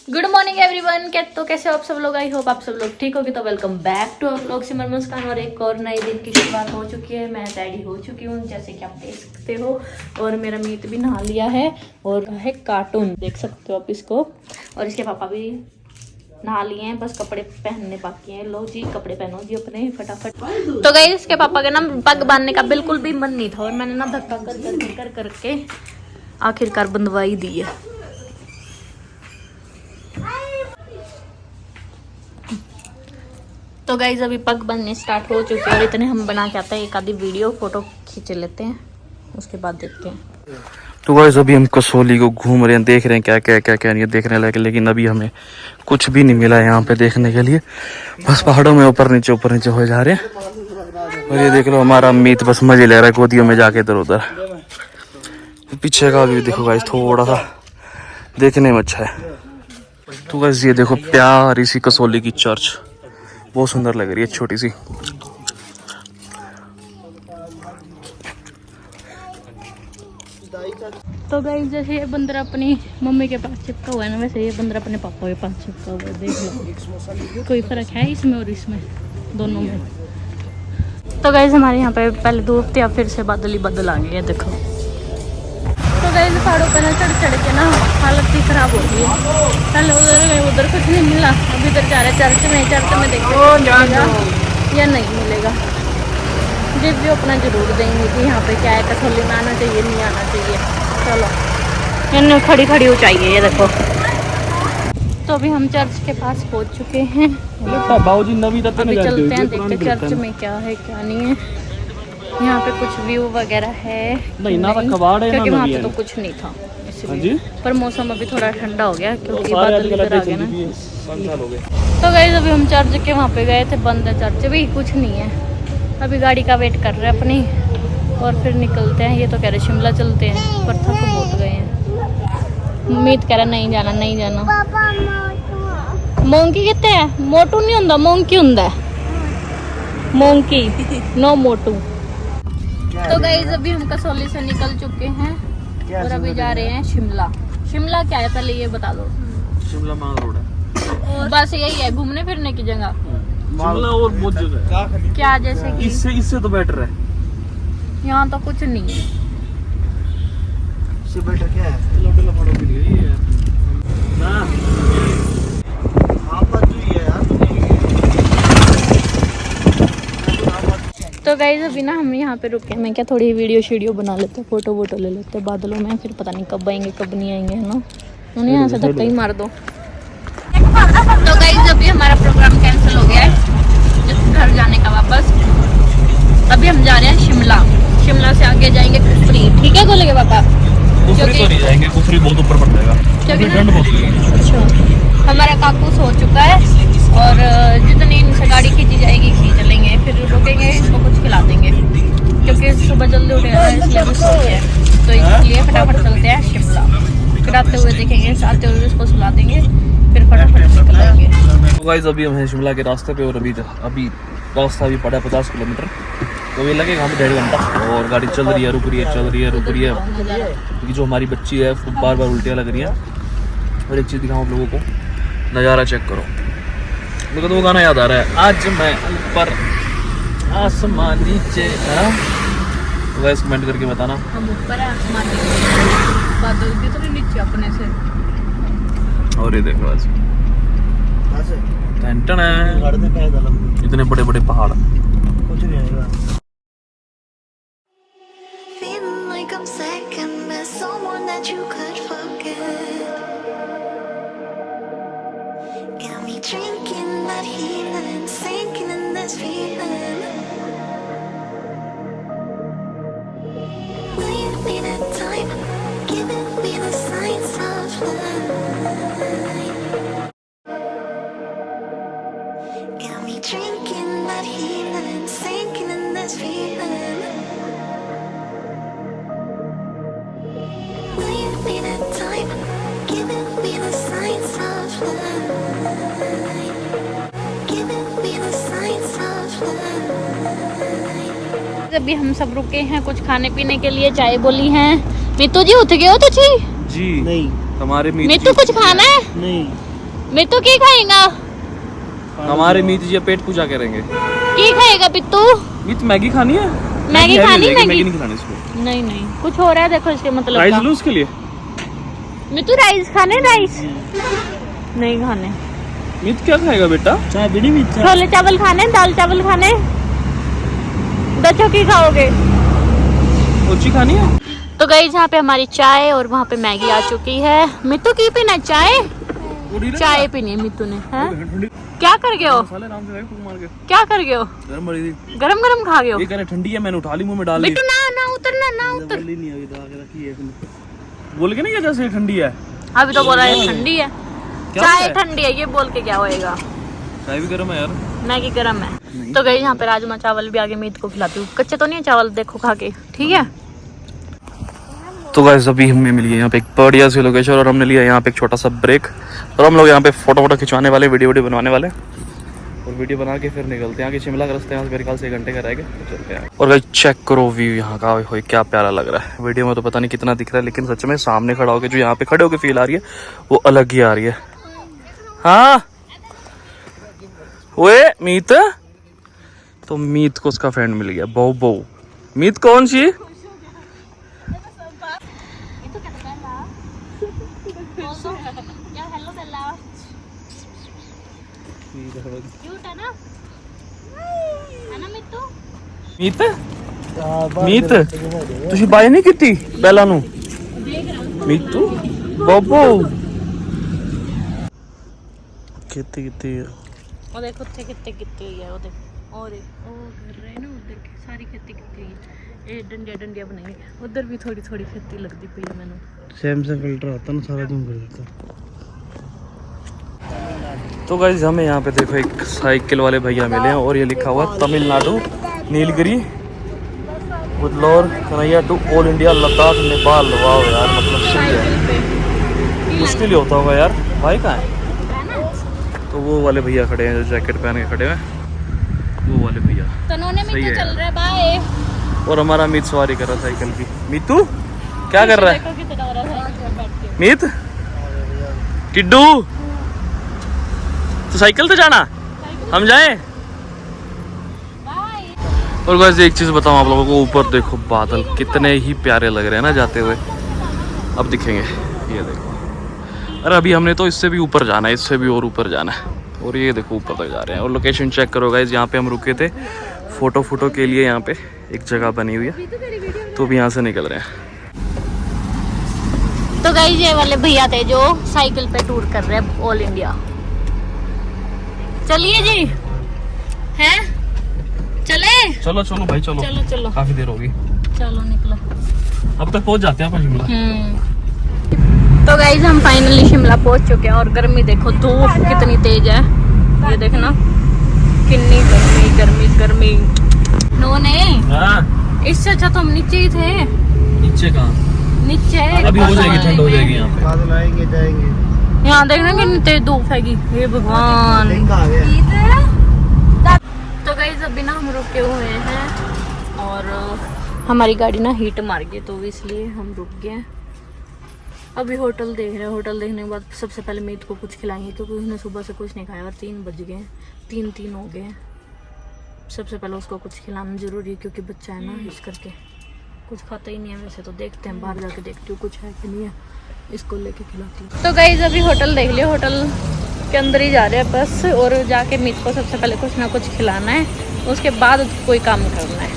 Good morning everyone. तो कैसे हो आप सब लोग? आई होप आप सब लोग ठीक होगी। तो वेलकम बैक टू व्लॉग सिमर मुस्कान। और एक और नए दिन की शुरुआत हो चुकी है। मैं रेडी हो चुकी हूँ जैसे कि आप देख सकते हो। और मेरा मीत भी नहा लिया है और है कार्टून, देख सकते हो आप इसको। और इसके पापा भी नहा लिए हैं, बस कपड़े पहनने बाकी हैं। लो जी कपड़े पहनो जी अपने फटाफट। तो गाइस इसके पापा के ना पग बांधने का बिल्कुल भी मन नहीं था और मैंने ना धक्का कर करके आखिरकार बंधवाई दी है। तो गाइज अभी पग बनने स्टार्ट हो चुके हैं और इतने हम बना के आते हैं। एक आधी वीडियो फोटो खींच लेते हैं, उसके बाद देखते हैं। तो गाइस अभी हम कसौली को घूम रहे हैं, देख रहे हैं क्या नहीं देखने लगे, लेकिन अभी हमें कुछ भी नहीं मिला यहाँ पे देखने के लिए। बस पहाड़ों में ऊपर नीचे हो जा रहे हैं। और ये देख लो हमारा मीत बस मजे ले रहा है गोदियों में जाके इधर उधर। पीछे का भी देखो गाइस, थोड़ा सा देखने में अच्छा है। तो गाइस ये देखो प्यारी सी कसौली की चर्च, बहुत सुंदर लग रही है, छोटी सी। तो गाइस जैसे ये बंदर अपनी मम्मी के पास चिपका हुआ है ना, वैसे ये बंदर अपने पापा के पास चिपका हुआ है। देख लो कोई फर्क है इसमें और इसमें, दोनों में। तो गाइस हमारे यहाँ पे पहले धूप थी, अब फिर से बादल ही बादल आ गए हैं, देखो। तो गाइस पहाड़ों पर चढ़ के ना हालत ही खराब हो गई है। पहले उधर गए, उधर कुछ नहीं मिला, अब इधर जा रहे चर्च में देखते मिलेगा या नहीं मिलेगा। रिव्यू अपना जरूर देंगे कि यहाँ पे क्या है, कसौली में आना चाहिए नहीं आना चाहिए। चलो इन्हें खड़ी ऊंचाई है ये देखो। तो अभी हम चर्च के पास पहुँच चुके हैं। अभी चलते हैं, देखते चर्च में क्या है क्या नहीं है। यहाँ पे कुछ व्यू वगैरह है नहीं, क्योंकि वहाँ पे तो कुछ नहीं था इसलिए। पर मौसम अभी थोड़ा ठंडा हो गया क्योंकि बादल इधर आ गया ना। तो गाइस अभी हम चर्च के वहाँ पे गए थे, बंद है चर्च भी, कुछ नहीं है। अभी गाड़ी का वेट कर रहे हैं अपनी और फिर निकलते हैं। ये तो कह रहे शिमला चलते हैं, पर थक बहुत गए हैं। उम्मीद कह रहा नहीं जाना। मोंकी कितने है? मोटू नहीं होंदा, मोंकी होंदा, मोंकी नो मोटू। तो गाइस अभी हम कसौली से निकल चुके हैं और अभी जा रहे हैं शिमला। शिमला क्या है पहले ये बता दो। शिमला माल रोड है, बस यही है घूमने फिरने की जगह। शिमला और बहुत जगह है क्या, जैसे कि इससे तो बेटर है। यहाँ तो कुछ नहीं है। इससे बेटर क्या है? लोटला पहाड़ों के लिए ही है ना। तो गाइस अभी ना हम यहाँ पे रुके, मैं क्या थोड़ी वीडियो बना लेते, फोटो वोटो ले लेते बादलों में, फिर पता नहीं कब आएंगे कब नहीं आएंगे, है ना। उन्हें यहाँ से धक्का ही मार दो। तो गाइस अभी हमारा प्रोग्राम कैंसिल हो गया है घर जाने का वापस। अभी हम जा रहे हैं शिमला से आगे जाएंगे कुफरी। ठीक है बोलेंगे पापा? कुफरी तो नहीं जाएंगे, कुफरी बहुत ऊपर पड़ जाएगा, ठंड बहुत है। अच्छा हमारा काकू सो चुका है और जितनी इनसे गाड़ी खींची जाएगी खींच लेंगे, फिर रुकेंगे, इसको कुछ खिला देंगे क्योंकि सुबह जल्दी उठेगा इसलिए वो सो गया है। तो इसलिए फटाफट चलते हैं शिमला, फिर आते हुए देखेंगे, आते हुए उसको सुला देंगे, फिर फटाफट निकल आएंगे। तो गाइस अभी हम हैं शिमला के रास्ते पे और अभी रास्ता भी पड़ा है 50 किलोमीटर, तो ये लगेगा हमें 1.5 घंटा। और गाड़ी चल रही है, रुक रही है क्योंकि जो हमारी बच्ची है बार उल्टियाँ लग रही हैं। और एक चीज़ दिखाऊँ आप लोगों को, नज़ारा चेक करो। मुझे तो वो गाना याद आ रहा है, आज मैं ऊपर आसमान नीचे। तो गाइस कमेंट करके बताना। हम ऊपर है, आसमान नीचे, बादल भी तो नीचे अपने से। और ये देखो आज इतने बड़े बड़े पहाड़, कुछ नहीं आएगा। Drinking that healing, sinking in this feeling. Leave me the time, giving me the signs of life. Got me drinking that healing, sinking in this feeling. Leave me the time, giving me the signs of life. अभी हम सब रुके हैं कुछ खाने पीने के लिए, चाय बोली हैं। मीतू जी उठ गए हो तुझी? जी नहीं, हमारे मीतू कुछ खाना है? नहीं मित्तू की खाएगा? हमारे मीत जी पेट पूजा करेंगे। की खाएगा पित्तू? मीत मैगी खानी है? मैगी खानी? मैगी नहीं खिलानी इसको। नहीं नहीं, कुछ हो रहा है देखो इसके मतलब राइस का। लो उसके लिए। मित्तू राइस खाने? राइस नहीं खाने। मीत क्या खाएगा बेटा? चाय भी नहीं मीत। छोले चावल खाने? दाल चावल खाने? बच्चों की खाओगे? कोची खानी है? तो गई जहाँ पे हमारी चाय और वहाँ पे मैगी आ चुकी है। मित्तू की पीना चाय? चाय पीनी है मित्तू ने। हैं? क्या कर गए हो? क्या कर गए हो? गरम गरम खा गए हो? ये कह रहे ठंडी है, मैंने उठा ली मुंह में डाल ली। मित्तू ना ना उतरना ना उतर। बोल के नहीं क्या जैसे ठंडी है? अभी तो बोला है ठंडी है। चाय ठंडी है ये बोल के क्या होएगा? चाय भी गर्म है यार। मैगी गरम है। तो गई यहाँ पे राजमा चावल भी आगे मीत को खिलाती हूँ। कच्चे तो नहीं है चावल, देखो खा के। ठीक है। तो गाइस अभी हमें मिली है यहाँ पे एक बढ़िया सी लोकेशन और हमने लिया यहाँ पे एक छोटा सा ब्रेक और हम लोग यहाँ पे फोटो खिंचवाने वाले, वीडियो बनवाने वाले और वीडियो बना के फिर निकलते हैं। यहाँ के शिमला का रास्ते यहाँ से मेरे ख्याल से 1 घंटे का रहेगा, तो चलते हैं। और गाइस चेक करो व्यू यहाँ का, हो क्या प्यारा लग रहा है। वीडियो में तो पता नहीं कितना दिख रहा है, लेकिन सच में सामने खड़ा होकर जो यहाँ पे खड़े होकर फील आ रही है वो अलग ही आ रही है। हाँ ओए मीत, तो मीत को उसका फ्रेंड मिल गया बहु बहु। मीत कौन सी? मीत मीत तुझी बाय नहीं की पहला नू मीतू बाबू कितनी वो देखो कितने हुई है। वो देखो और कर रहे हैं ना उधर की सारी खेती हुई है। ये डंडिया बनाई है। उधर भी थोड़ी थोड़ी खेती लगती पई है। मैंने सेम से फिल्टर आता ना सारा दिन कर देता। तो गाइस हमें यहाँ पे देखो एक साइकिल वाले भैया मिले हैं और ये लिखा हुआ है Tamil Nadu Nilgiri Budalur Kanhaiya to all India Ladakh Nepal. वाह यार, मतलब सही है। मुश्किल ही होता होगा यार। भाई कहाँ है? तो वो वाले भैया खड़े हैं जो जैकेट पहन के खड़े हैं, वो वाले भैया सही है। चल रहा है बाय। और हमारा मीत सवारी कर रहा साइकिल की। मीतू क्या कर रहा है? मीत टिड्डू तो साइकिल तो जाना, हम जाएं। और बस एक चीज बताऊं आप लोगों को, ऊपर देखो बादल कितने ही प्यारे लग रहे हैं ना जाते हुए। अब दिखेंगे, ये देखो। अरे अभी हमने तो इससे भी ऊपर जाना है, इससे भी और ऊपर जाना है। और ये देखो ऊपर तक जा रहे हैं। और लोकेशन चेक करो गाइस, यहाँ पे हम रुके थे फोटो के लिए। यहाँ पे एक जगह बनी हुई है, तो भी यहाँ से निकल रहे हैं। तो गाइस ये वाले भैया थे जो साइकिल पे टूर कर रहे हैं ऑल इंडिया। चलिए जी, हैं? चले? चलो चलो भाई चलो। चलो चलो, काफी देर होगी। चलो निकलो। अब तक पहुंच जाते हैं अपन शिमला। तो गाइस हम फाइनली शिमला पहुंच चुके हैं और गर्मी देखो, धूप कितनी तेज है। ये देखना कितनी गर्मी। नो ने इससे अच्छा तो हम नीचे ही थे। नीचे कहाँ? नीचे अभी हो जाएगी, ठंड हो जाएगी यहाँ पे। बादल आएंगे जाएंगे। यहाँ देखना कितनी तेज धूप हैगी। हे भगवान। तो गाइस अभी ना हम रुके हुए हैं और हमारी गाड़ी ना हीट मार गई, तो इसलिए हम रुक गए। अभी होटल देख रहे हैं। होटल देखने के बाद सबसे पहले मीत को कुछ खिलाएंगे, क्योंकि उसने सुबह से कुछ नहीं खाया और 3 बज गए, 3 हो गए। सबसे पहले उसको कुछ खिलाना जरूरी है, क्योंकि बच्चा है ना, इस करके कुछ खाता ही नहीं है। वैसे तो देखते हैं, बाहर जाके देखती हूँ कुछ है कि नहीं है, इसको लेके खिलाती हूँ। तो गाइस अभी होटल देख लिया, होटल के अंदर ही जा रहे हैं बस। और जाके मीत को सबसे पहले कुछ ना कुछ खिलाना है, उसके बाद कोई काम करना है।